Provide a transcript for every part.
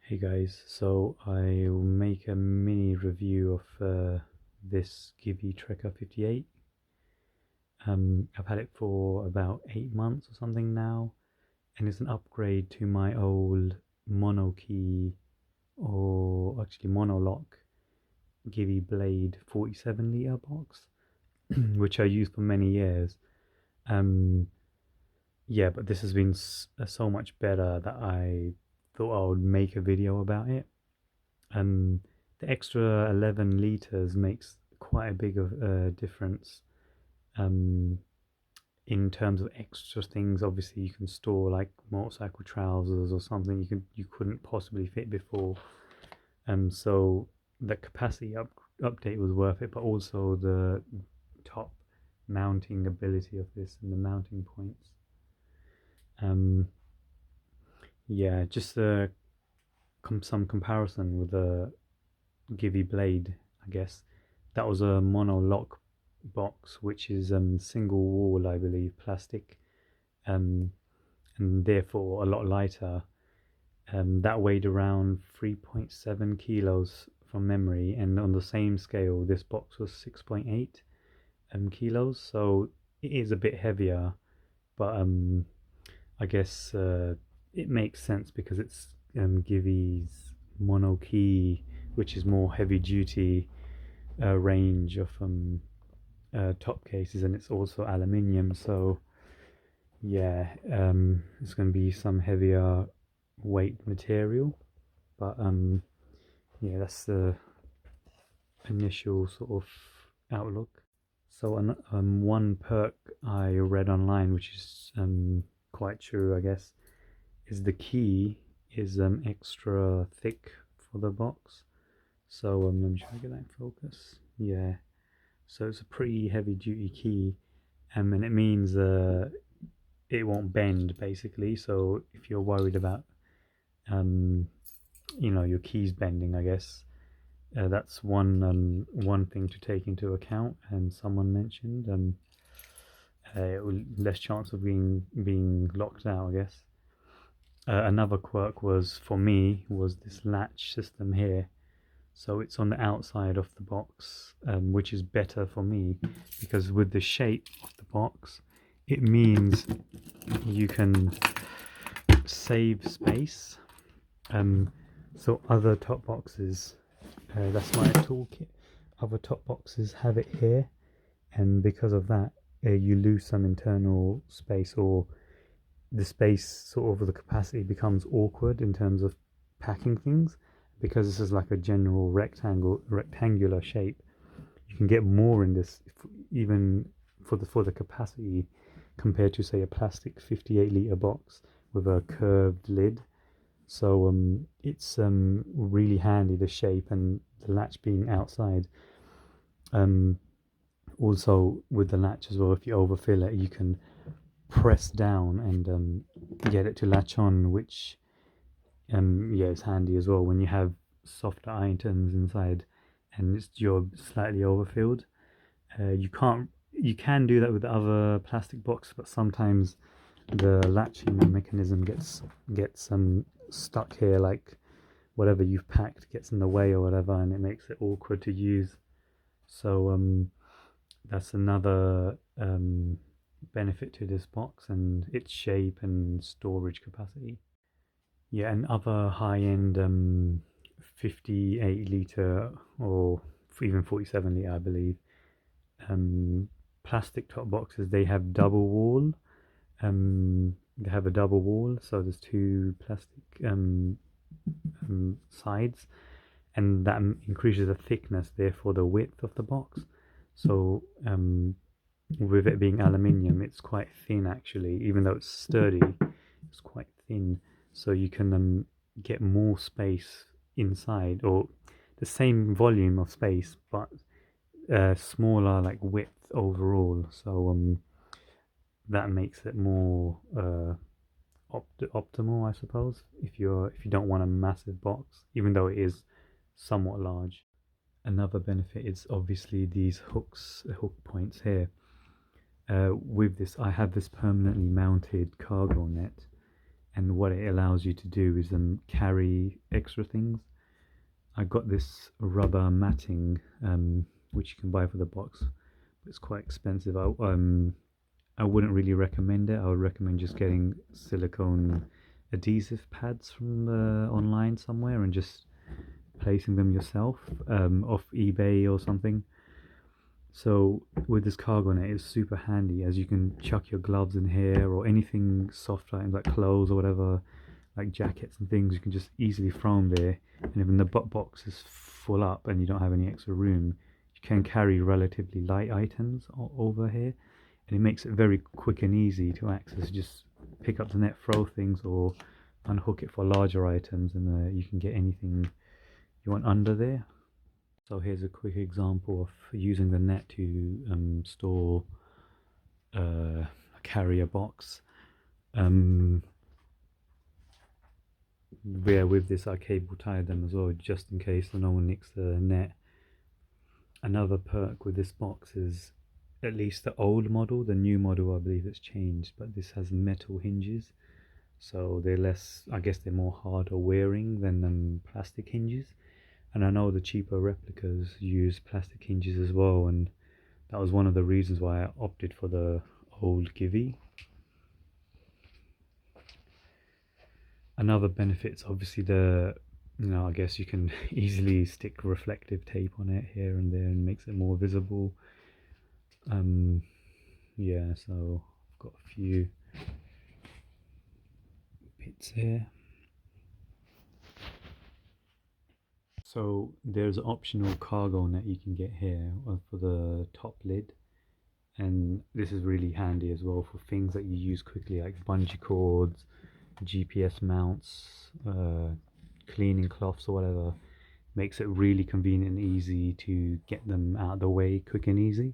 Hey guys, so I will make a mini review of this Givi Trekker 58. I've had it for about 8 months or something now, and it's an upgrade to my old mono key, or actually monolock Givi Blade 47 litre box, which I used for many years. Um, yeah, but this has been so much better that I thought I would make a video about it. Um, the extra 11 liters makes quite a big of a difference. Um, in terms of extra things, obviously you can store like motorcycle trousers or something you couldn't possibly fit before. So the capacity update was worth it, but also the top mounting ability of this and the mounting points. Um, yeah, just some comparison with the Givi Blade, I guess. That was a monolock box, which is single wall, I believe, plastic, um, and therefore a lot lighter. That weighed around 3.7 kilos from memory, and on the same scale, this box was 6.8 kilos, so it is a bit heavier, but I guess it makes sense because it's Givi's mono key, which is more heavy duty range of top cases, and it's also aluminium. So yeah, it's going to be some heavier weight material, but yeah, that's the initial sort of outlook. So one perk I read online, which is quite true, I guess, is the key is extra thick for the box. So let me try to get that in focus. Yeah, so it's a pretty heavy duty key, and it means it won't bend basically. So if you're worried about um, your keys bending, I guess that's one thing to take into account. And someone mentioned less chance of being locked out, I guess. Another quirk was for me was this latch system here. So it's on the outside of the box, which is better for me because with the shape of the box, it means you can save space. So other top boxes, that's my toolkit. Other top boxes have it here, and because of that, you lose some internal space, or the space sort of the capacity becomes awkward in terms of packing things. Because this is like a general rectangular shape, you can get more in this, even for the capacity, compared to say a plastic 58 liter box with a curved lid. So it's really handy, the shape and the latch being outside. Um, Also with the latch as well, if you overfill it, you can press down and get it to latch on, which yeah, is handy as well when you have softer items inside and you're slightly overfilled. You can do that with the other plastic box, but sometimes the latching mechanism gets stuck here, like whatever you've packed gets in the way or whatever, and it makes it awkward to use. So that's another benefit to this box and its shape and storage capacity. Yeah, and other high-end 58 liter or even 47 liter, I believe, um, plastic top boxes, they have double wall. They have a double wall, so there's two plastic sides, and that increases the thickness, therefore the width of the box. So with it being aluminium, it's quite thin actually, even though it's sturdy, it's quite thin. So you can get more space inside, or the same volume of space, but smaller like width overall. So that makes it more optimal, I suppose, if you don't want a massive box, even though it is somewhat large. Another benefit is obviously these hook points here. With this, I have this permanently mounted cargo net, and what it allows you to do is carry extra things. I got this rubber matting, which you can buy for the box. It's quite expensive. I wouldn't really recommend it. I would recommend just getting silicone adhesive pads from online somewhere and just placing them yourself, off eBay or something. So with this cargo net, it's super handy, as you can chuck your gloves in here or anything soft items like clothes or whatever, like jackets and things. You can just easily throw them there, and if the box is full up and you don't have any extra room, you can carry relatively light items over here, and it makes it very quick and easy to access. Just pick up the net, throw things, or unhook it for larger items, and you can get anything you want under there. So here's a quick example of using the net to store a carrier box. With this I cable tied them as well, just in case no one nicks the net. Another perk with this box is, at least the old model, the new model I believe it's changed, but this has metal hinges, so they're less, I guess they're more harder wearing than plastic hinges. And I know the cheaper replicas use plastic hinges as well, and that was one of the reasons why I opted for the old Givi. Another benefit is obviously I guess you can easily stick reflective tape on it here and there and makes it more visible. Yeah, so I've got a few bits here. So there's an optional cargo net you can get here for the top lid, and this is really handy as well for things that you use quickly, like bungee cords, GPS mounts, cleaning cloths or whatever. Makes it really convenient and easy to get them out of the way quick and easy.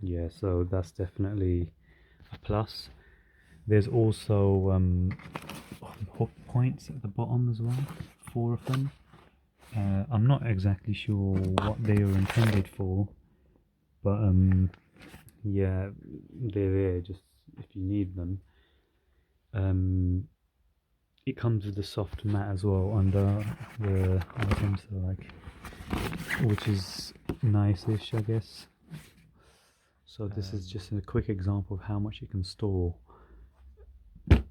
Yeah, so that's definitely a plus. There's also hook points at the bottom as well, 4 of them. I'm not exactly sure what they are intended for, but yeah, they're there just if you need them. It comes with a soft mat as well under the items, so which is nice-ish, I guess. So this is just a quick example of how much it can store, and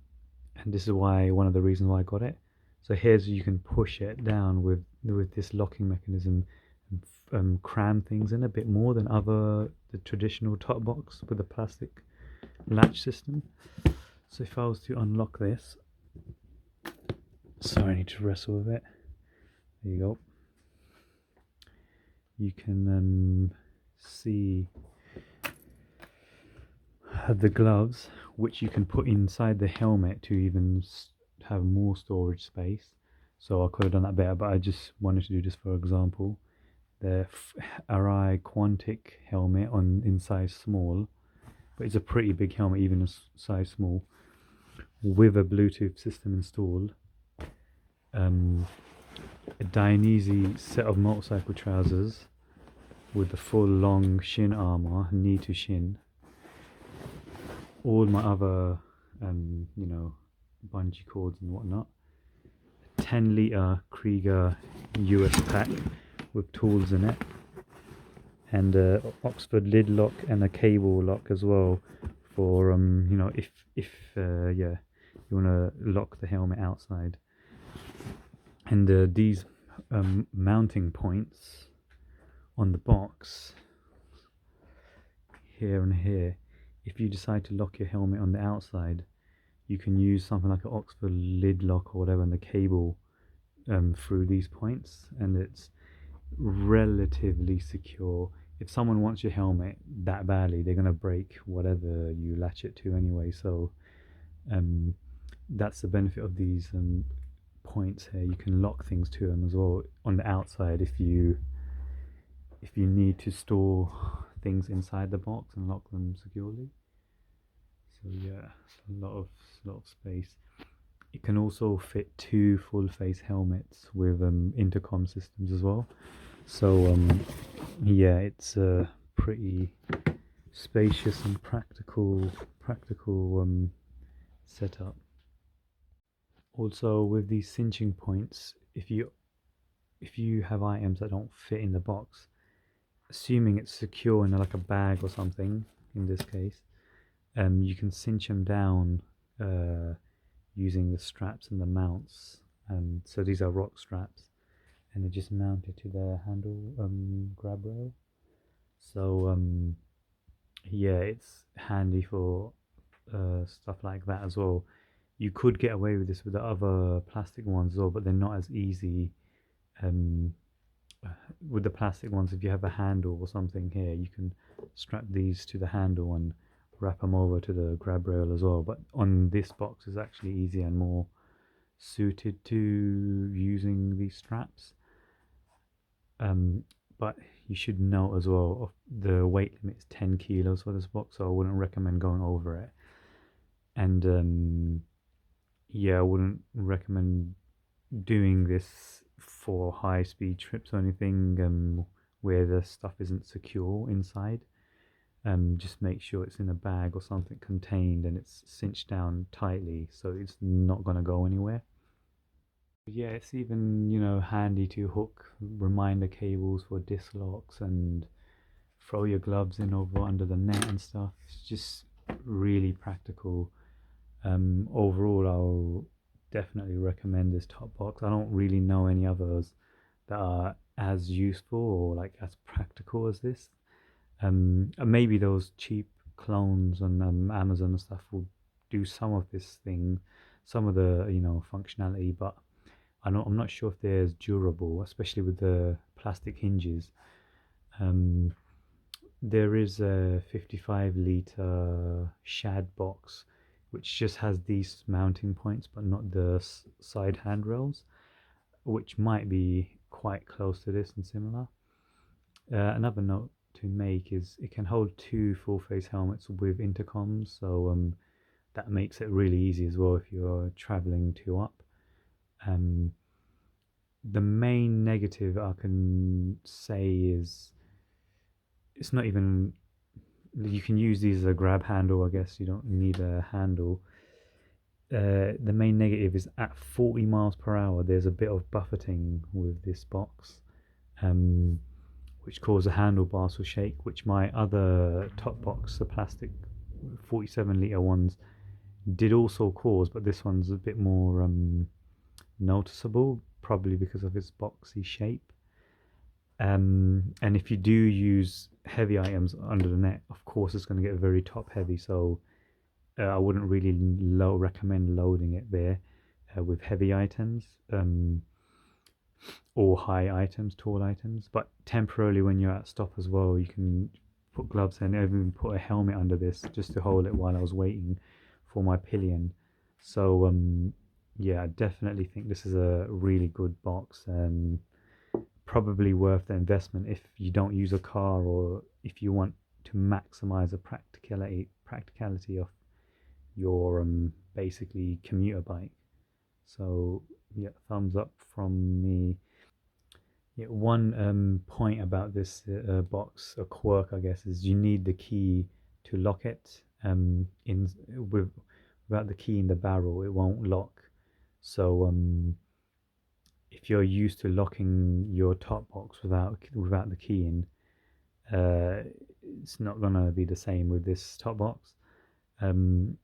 this is one of the reasons why I got it. So here's, you can push it down with this locking mechanism and cram things in a bit more than the traditional top box with the plastic latch system. So if I was to unlock this, sorry, I need to wrestle with it. There you go. You can see the gloves, which you can put inside the helmet to even have more storage space. So I could have done that better, but I just wanted to do this for example. The Arai Quantic helmet in size small, but it's a pretty big helmet even in size small, with a Bluetooth system installed. A Dainese set of motorcycle trousers with the full long shin armor, knee to shin. All my other bungee cords and whatnot. A 10-litre Krieger US pack with tools in it, and a Oxford lid lock and a cable lock as well for if you want to lock the helmet outside. And these mounting points on the box here and here, if you decide to lock your helmet on the outside, you can use something like an Oxford lid lock or whatever, and the cable through these points, and it's relatively secure. If someone wants your helmet that badly, they're going to break whatever you latch it to anyway. So that's the benefit of these points here. You can lock things to them as well on the outside if you need to store things inside the box and lock them securely. So yeah, a lot of space. It can also fit 2 full face helmets with intercom systems as well. So yeah, it's a pretty spacious and practical setup. Also, with these cinching points, if you have items that don't fit in the box, assuming it's secure in like a bag or something, in this case, you can cinch them down using the straps and the mounts. So these are rock straps, and they're just mounted to the handle grab rail. So yeah, it's handy for stuff like that as well. You could get away with this with the other plastic ones as well, but they're not as easy. Um, with the plastic ones, if you have a handle or something here, you can strap these to the handle and wrap them over to the grab rail as well. But on this box, it's actually easier and more suited to using these straps. But you should note as well, the weight limit is 10 kilos for this box, so I wouldn't recommend going over it. And yeah, I wouldn't recommend doing this for high speed trips or anything where the stuff isn't secure inside. Just make sure it's in a bag or something contained and it's cinched down tightly so it's not going to go anywhere. Yeah, it's even, handy to hook reminder cables for disc locks and throw your gloves in over under the net and stuff. It's just really practical. Overall, I'll definitely recommend this top box. I don't really know any others that are as useful or like as practical as this. And maybe those cheap clones on Amazon and stuff will do some of this thing, some of the functionality, but I'm not sure if they're as durable, especially with the plastic hinges. Um, there is a 55-liter shad box which just has these mounting points but not the side handrails, which might be quite close to this and similar. Another note to make is it can hold two full face helmets with intercoms, so that makes it really easy as well if you're traveling two up. Um, the main negative I can say is it's not even, you can use these as a grab handle, I guess you don't need a handle. The main negative is at 40 miles per hour there's a bit of buffeting with this box, um, which causes the handlebars to shake, which my other top box, the plastic 47-liter ones, did also cause, but this one's a bit more noticeable, probably because of its boxy shape. And if you do use heavy items under the net, of course it's going to get very top heavy, so I wouldn't really recommend loading it there with heavy items or high items, tall items. But temporarily, when you're at stop as well, you can put gloves and even put a helmet under this just to hold it while I was waiting for my pillion. So yeah, I definitely think this is a really good box and probably worth the investment if you don't use a car or if you want to maximize the practicality of your basically commuter bike. So yeah, thumbs up from me. Yeah, one point about this box, a quirk I guess, is you need the key to lock it. In with Without the key in the barrel, it won't lock. So if you're used to locking your top box without the key in, uh, it's not gonna be the same with this top box. Um,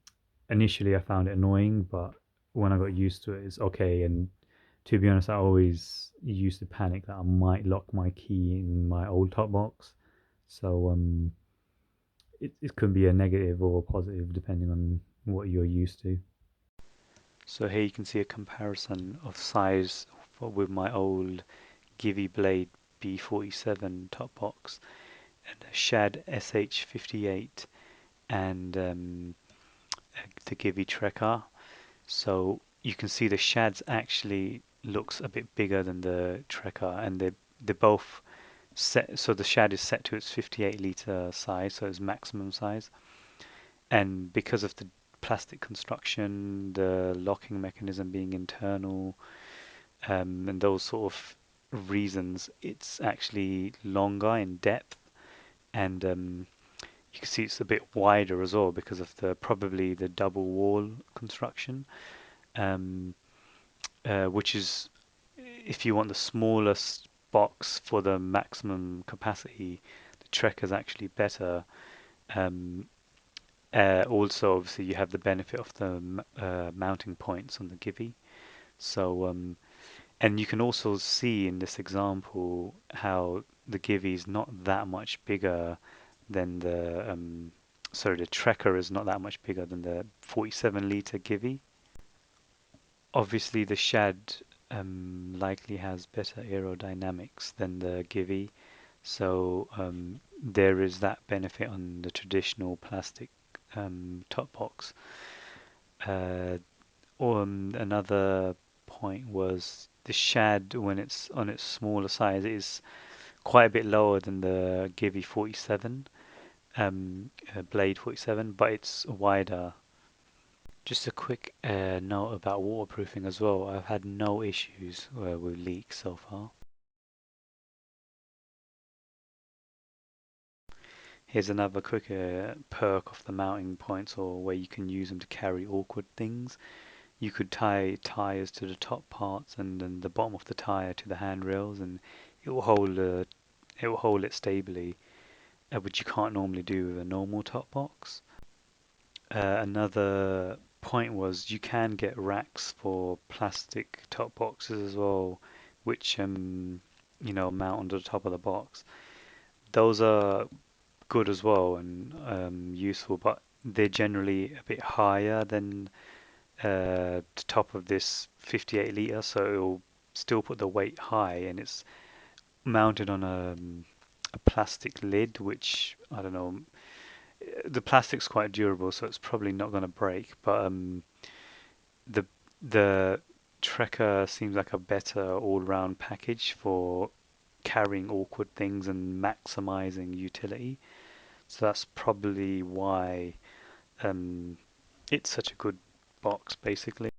Initially, I found it annoying, but when I got used to it, it's okay. And to be honest, I always used to panic that I might lock my key in my old top box. So it could be a negative or a positive depending on what you're used to. So here you can see a comparison of size with my old Givi Blade B47 top box and the Shad SH58 and the Givi Trekker. So you can see the Shad's actually looks a bit bigger than the Trekker, and they're both set. So the Shad is set to its 58-liter size, so its maximum size, and because of the plastic construction, the locking mechanism being internal, and those sort of reasons, it's actually longer in depth, and you can see it's a bit wider as well because of the probably the double wall construction, um, which is if you want the smallest box for the maximum capacity, the Trek is actually better. Um, Also, obviously, you have the benefit of the mounting points on the Givi. So, and you can also see in this example how the Givi is not that much bigger than the Trekker is not that much bigger than the 47-liter Givi. Obviously, the Shad likely has better aerodynamics than the Givi, so there is that benefit on the traditional plastic top box. Uh, Another point was the Shad, when it's on its smaller size, is quite a bit lower than the Givi 47, Blade 47, but it's wider. Just a quick note about waterproofing as well. I've had no issues with leaks so far. Here's another quick perk of the mounting points, or where you can use them to carry awkward things. You could tie tires to the top parts and then the bottom of the tire to the handrails, and it will hold it stably, which you can't normally do with a normal top box. Another point was you can get racks for plastic top boxes as well, which mount onto the top of the box. Those are good as well and useful, but they're generally a bit higher than the top of this 58 liter, so it'll still put the weight high, and it's mounted on a plastic lid, which I don't know. The plastic's quite durable, so it's probably not going to break. But the the Trekker seems like a better all-round package for carrying awkward things and maximizing utility. So that's probably why um, it's such a good box, basically.